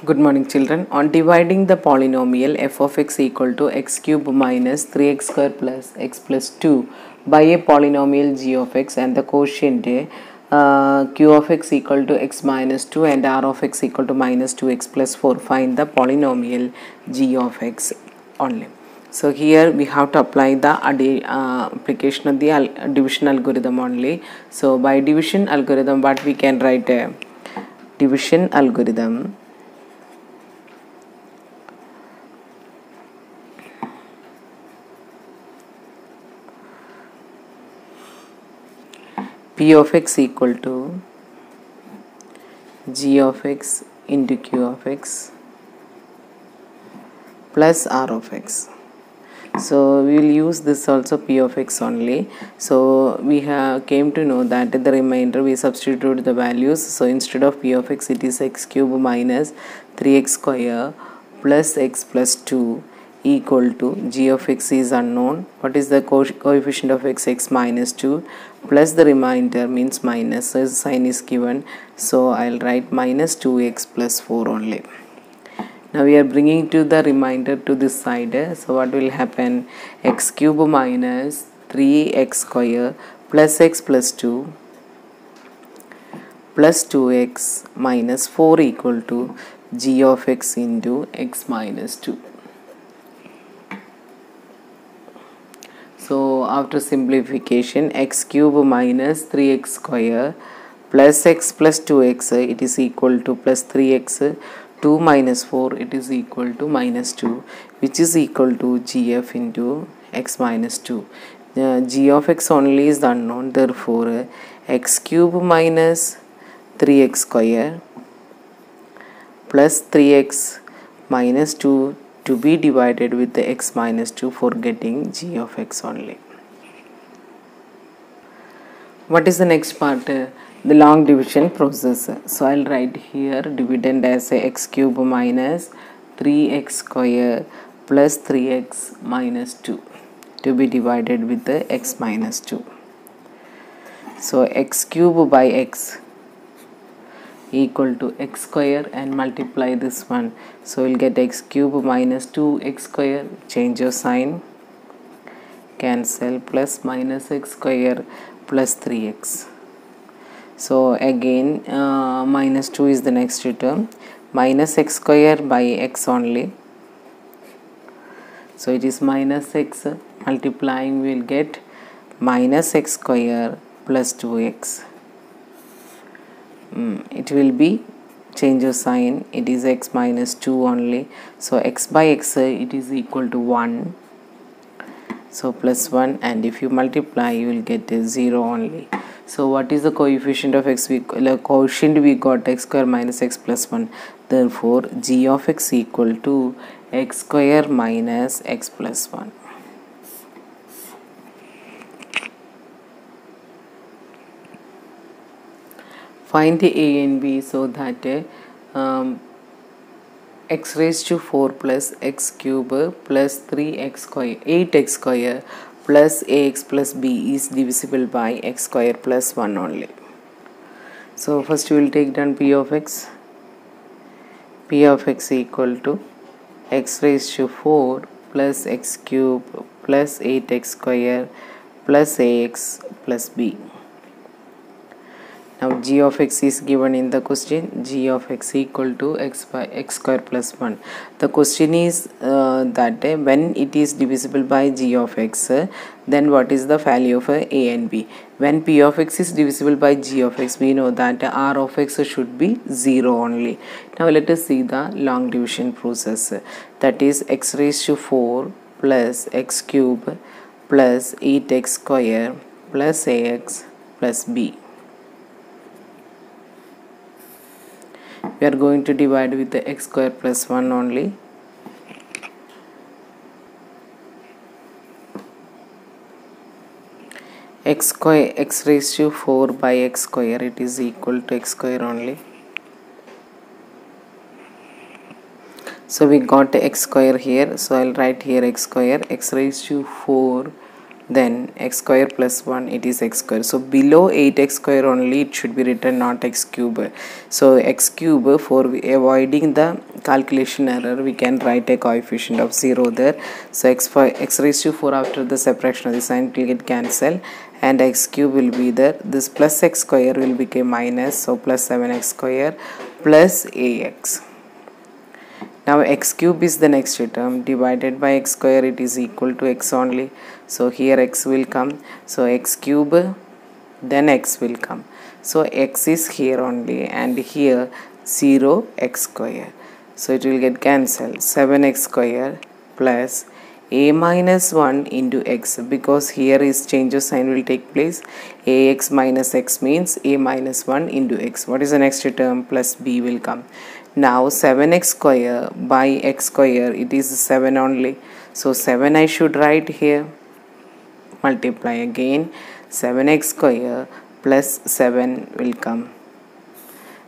Good morning, children. On dividing the polynomial f of x equal to x cube minus 3x square plus x plus 2 by a polynomial g of x and the quotient q of x equal to x minus 2 and r of x equal to minus 2x plus 4, find the polynomial g of x only. So here we have to apply the application of the division algorithm only. So by division algorithm, what we can write? Division algorithm p of x equal to g of x into q of x plus r of x. So we will use this also p of x only. So we have came to know that the remainder we substitute the values. So instead of p of x, it is x cube minus 3x square plus x plus 2 equal to g of x is unknown. What is the coefficient of x? X minus 2 plus the remainder means minus, so sign is given. So I'll write minus 2x plus 4 only. Now we are bringing to the remainder to this side. So what will happen? X cube minus 3x square plus x plus 2 plus 2x minus 4 equal to g of x into x minus 2. So after simplification, x cube minus 3x square plus x plus 2x, it is equal to plus 3x, 2 minus 4, it is equal to minus 2, which is equal to gf into x minus 2. G of x only is unknown, therefore x cube minus 3x square plus 3x minus 2 to be divided with the x minus 2 for getting g of x only. What is the next part? The long division process. So I'll write here dividend as a x cube minus 3x square plus 3x minus 2 to be divided with the x minus 2. So x cube by x equal to x square and multiply this one. So we'll get x cube minus 2x square, change your sign, cancel, plus minus x square plus 3x. So again minus 2 is the next term, minus x square by x only. So it is minus x, multiplying we will get minus x square plus 2x. It will be change of sign, it is x minus 2 only. So x by x, it is equal to 1. So plus 1, and if you multiply you will get a 0 only. So what is the coefficient of x? Quotient we got x square minus x plus 1. Therefore g of x equal to x square minus x plus 1. Find the a and b so that x raised to 4 plus x cube plus 3x square 8x square plus ax plus b is divisible by x square plus 1 only. So first we will take down p of x. P of x equal to x raised to 4 plus x cube plus 8x square plus ax plus b. Now g of x is given in the question, g of x equal to x by x square plus 1. The question is that when it is divisible by g of x, then what is the value of a and b? When p of x is divisible by g of x, we know that r of x should be 0 only. Now let us see the long division process. That is x raised to 4 plus x cube plus 8x square plus ax plus b. We are going to divide with the x square plus 1 only. X raised to 4 by x square, it is equal to x square only. So we got x square here, so I'll write here x square. X raised to 4 then x square plus 1, it is x square. So below 8x square only it should be written, not x cube. So x cube, for avoiding the calculation error, we can write a coefficient of 0 there. So x raised to 4 after the separation of the sign will get cancelled, and x cube will be there. This plus x square will become minus, so plus 7x square plus ax. Now x cube is the next term, divided by x square, it is equal to x only. So here x will come, so x cube, then x will come. So x is here only, and here 0x square. So it will get cancelled. 7x square plus a minus 1 into x, because here is change of sign will take place. Ax minus x means a minus 1 into x. What is the next term? Plus b will come. Now 7x square by x square, it is 7 only. So 7 I should write here. Multiply again, 7x square plus 7 will come.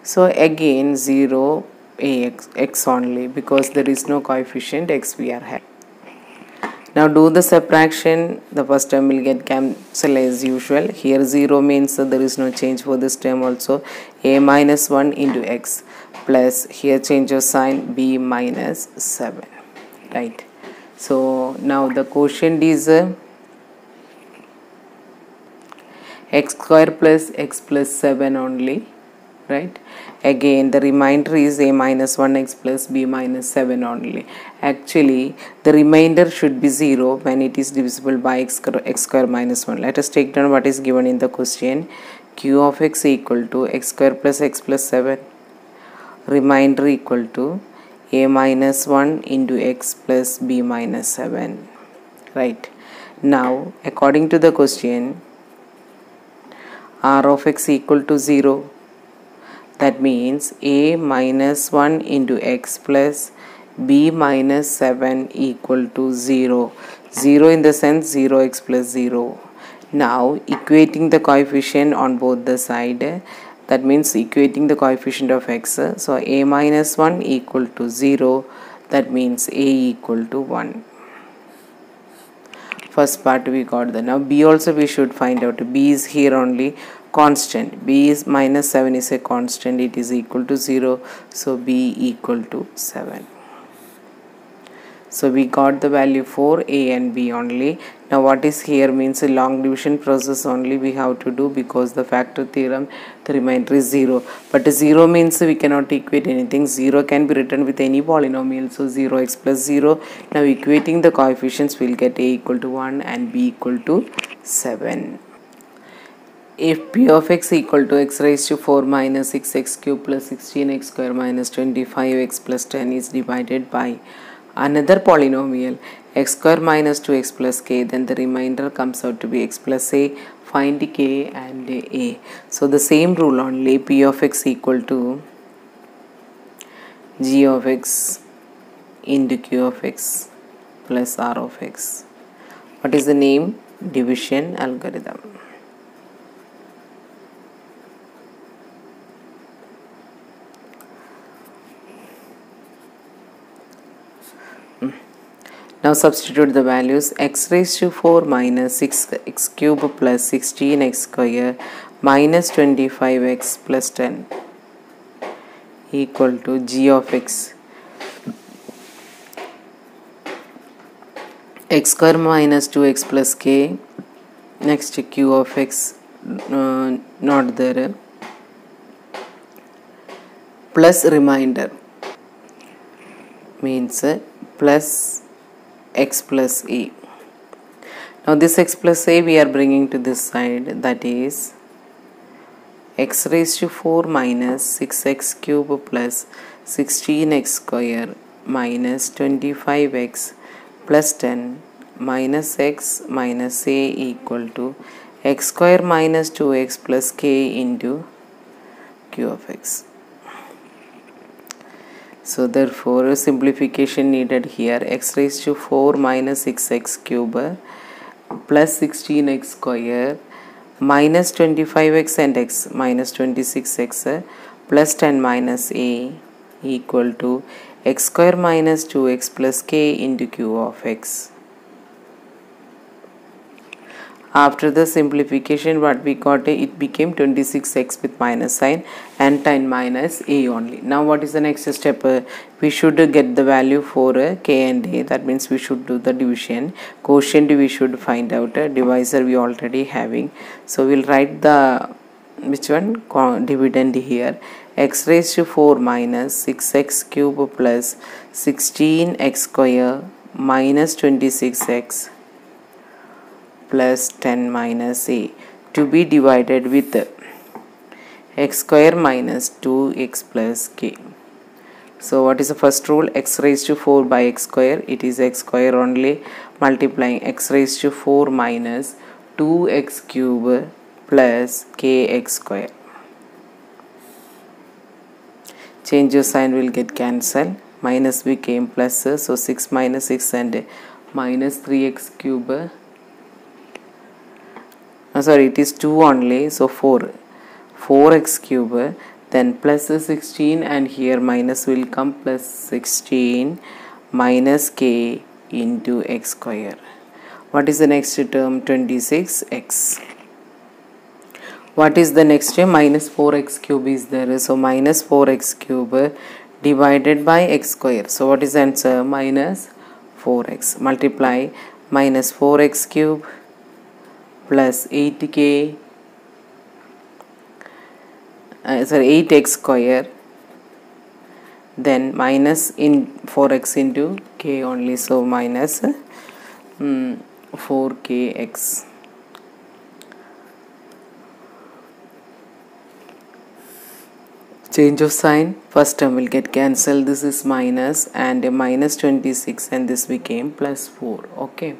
So again 0 ax, x only, because there is no coefficient x we are having. Now do the subtraction. The first term will get cancelled as usual. Here 0 means that there is no change for this term also. A minus 1 into x plus, here change of sign, b minus 7. Right. So now the quotient is x square plus x plus 7 only. Right. Again the remainder is a minus 1x plus b minus 7 only. Actually the remainder should be 0 when it is divisible by x square minus 1. Let us take down what is given in the question. Q of x equal to x square plus x plus 7. Remainder equal to a minus 1 into x plus b minus 7. Right. Now according to the question, r of x equal to 0. That means a minus 1 into x plus b minus 7 equal to 0. 0 in the sense 0x plus 0. Now equating the coefficient on both the side, that means equating the coefficient of x. So a minus 1 equal to 0, that means a equal to 1. First part we got the. Now b also we should find out. B is here only, constant. B is minus 7 is a constant, it is equal to 0. So b equal to 7. So we got the value for a and b only. Now what is here means a long division process only we have to do, because the factor theorem, the remainder is 0. But 0 means we cannot equate anything. 0 can be written with any polynomial. So 0x plus 0. Now equating the coefficients, we will get a equal to 1 and b equal to 7. If p of x equal to x raised to 4 minus 6x cube plus 16x square minus 25x plus 10 is divided by another polynomial x square minus 2x plus k, then the remainder comes out to be x plus a. Find k and a. So the same rule only, p of x equal to g of x into q of x plus r of x. What is the name? Division algorithm. Now substitute the values. X raised to 4 minus 6x cube plus 16x square minus 25x plus 10 equal to g of x. X square minus 2x plus k. Next q of x, not there. Plus remainder means plus x plus a. Now this x plus a we are bringing to this side, that is x raised to 4 minus 6x cube plus 16x square minus 25x plus 10 minus x minus a equal to x square minus 2x plus k into q of x. So therefore a simplification needed here. X raised to 4 minus 6x cube plus 16x square minus 25x and x minus 26x plus 10 minus a equal to x square minus 2x plus k into q of x. After the simplification, what we got, it became 26x with minus sign and 10 minus a only. Now what is the next step? We should get the value for k and a. That means we should do the division. Quotient we should find out. Divisor we already having. So we'll write the which one dividend here. X raised to 4 minus 6x cube plus 16x square minus 26x plus 10 minus a to be divided with x square minus 2x plus k. So what is the first rule? X raised to 4 by x square, it is x square only, multiplying x raised to 4 minus 2x cube plus kx square. Change of sign will get cancelled. Minus became plus, so 6 minus 6 and minus 3x cube. Sorry, it is 2 only, so 4x cube, then plus 16, and here minus will come, plus 16 minus k into x square. What is the next term? 26x. What is the next term? Minus 4x cube is there, so minus 4x cube divided by x square. So what is the answer? Minus 4x. Multiply minus 4x cube plus 8k 8x square, then minus in 4x into k only, so minus 4kx. Change of sign, first term will get cancelled, this is minus and minus 26 and this became plus 4. Okay,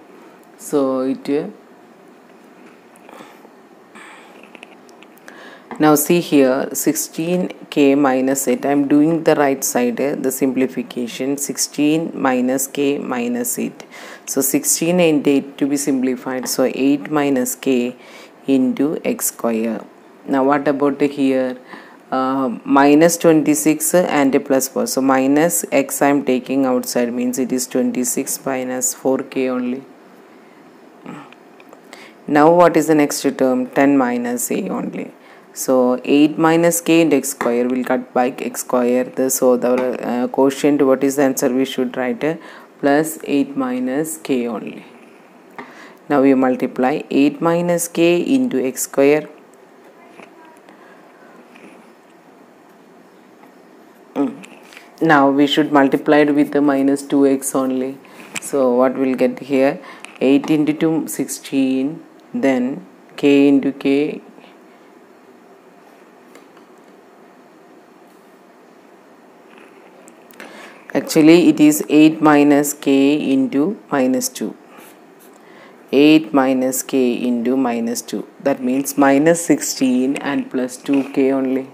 so it now see here 16k minus 8. I am doing the right side, the simplification. 16 minus k minus 8. So 16 and 8 to be simplified. So 8 minus k into x square. Now what about here? Minus 26 and a plus 4. So minus x I am taking outside, means it is 26 minus 4k only. Now what is the next term? 10 minus a only. So 8 minus k into x square will cut by x square. So the quotient, what is the answer? We should write plus 8 minus k only. Now we multiply 8 minus k into x square. Now we should multiply it with the minus 2x only. So what we'll get here? 8 into 2, 16, then k into k. Actually it is 8 minus k into minus 2. 8 minus k into minus 2. That means minus 16 and plus 2k only.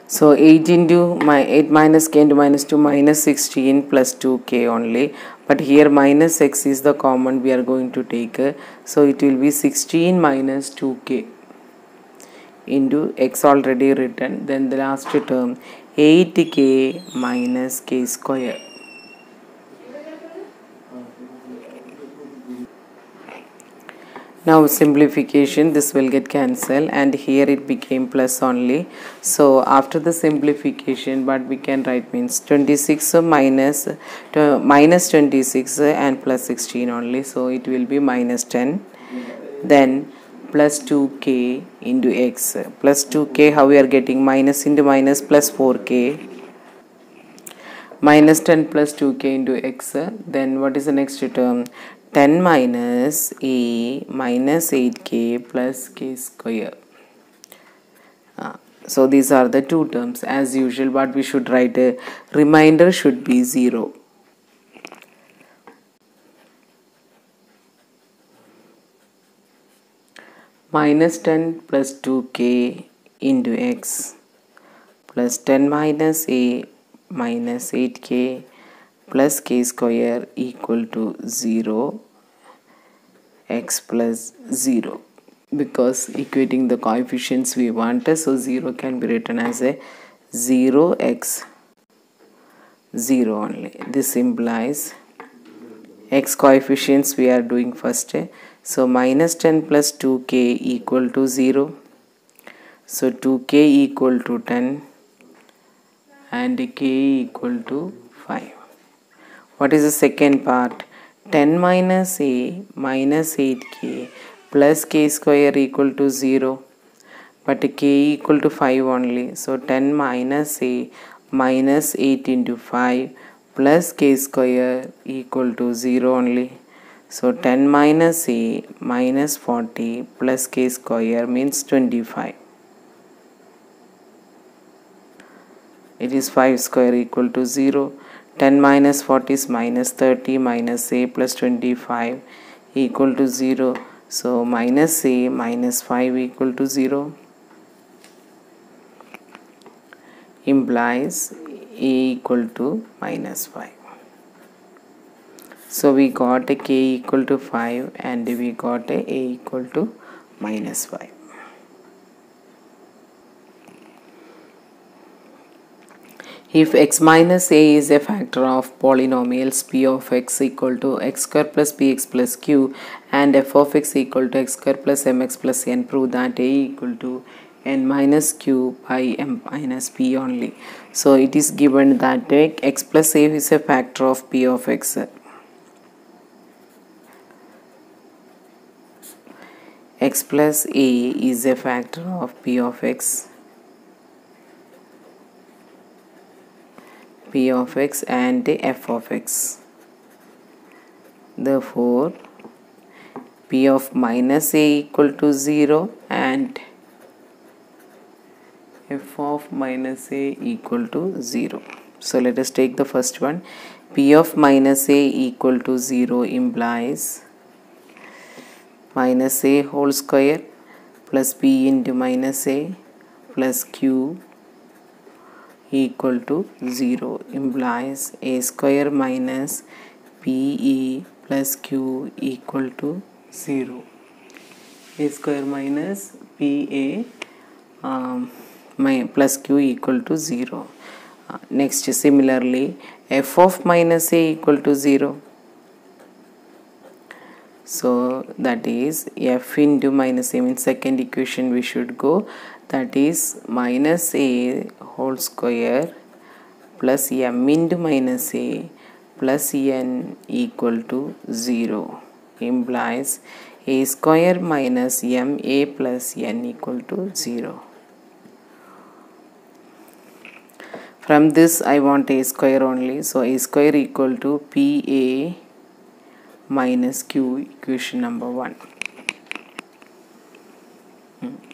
So 8 minus k into minus 2, minus 16 plus 2k only. But here minus x is the common we are going to take. So it will be 16 minus 2k into x already written. Then the last term 8k minus k square. Now simplification, this will get cancelled and here it became plus only. So after the simplification, what we can write means 26 minus 26 and plus 16 only. So it will be minus 10. Then plus 2k into x. Plus 2k, how we are getting? Minus into minus plus 4k. Minus 10 plus 2k into x. Then what is the next term? 10 minus a minus 8k plus k square. So these are the two terms. As usual, what we should write? Remainder should be 0. Minus 10 plus 2k into x plus 10 minus a minus 8k plus k square equal to 0, x plus 0, because equating the coefficients we want, so 0 can be written as a 0x 0 only. This implies x coefficients we are doing first. So minus 10 plus 2k equal to 0. So 2k equal to 10 and k equal to 5. What is the second part? 10 minus a minus 8k plus k square equal to 0. But k equal to 5 only. So 10 minus a minus 8 into 5 plus k square equal to 0 only. So 10 minus a minus 40 plus k square means 25. It is 5 square equal to 0. 10 minus 40 is minus 30 minus a plus 25 equal to 0. So minus a minus 5 equal to 0 implies a equal to minus 5. So we got a k equal to 5 and we got a equal to minus 5. If x minus a is a factor of polynomials p of x equal to x square plus px plus q and f of x equal to x square plus mx plus n, prove that a equal to n minus q by m minus p only. So it is given that x plus a is a factor of p of x. X plus a is a factor of p of x. P of x and f of x. Therefore, p of minus a equal to 0 and f of minus a equal to 0. So let us take the first one. P of minus a equal to 0 implies minus a whole square plus p into minus a plus q equal to 0 implies a square minus pe plus q equal to 0. A square minus pa plus q equal to 0. Next, similarly, f of minus a equal to 0. So that is f into minus a means second equation we should go. That is minus a whole square plus m into minus a plus n equal to 0 implies a square minus ma plus n equal to 0. From this I want a square only. So a square equal to pa minus q, equation number 1.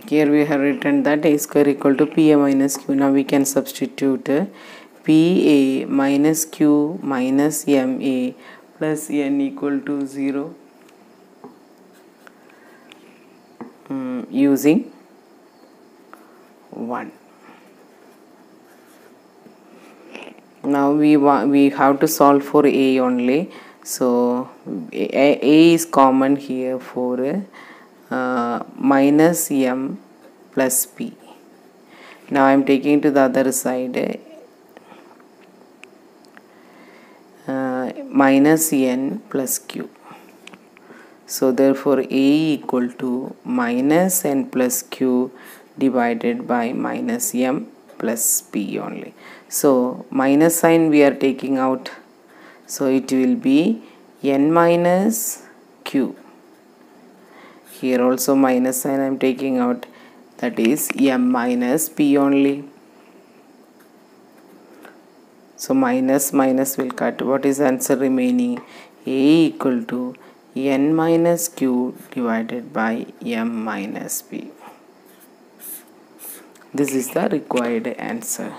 Here we have written that a square equal to pa minus q. Now we can substitute pa minus q minus ma plus n equal to 0 using 1. Now we have to solve for a only. So a is common here for minus m plus p. Now I am taking to the other side minus n plus q. So therefore a equal to minus n plus q divided by minus m plus p only. So minus sign we are taking out. So it will be n minus q. Here also minus sign I am taking out. That is m minus p only. So minus minus will cut. What is the answer remaining? A equal to n minus q divided by m minus p. This is the required answer.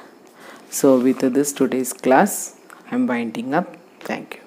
So with this today's class I am winding up. Thank you.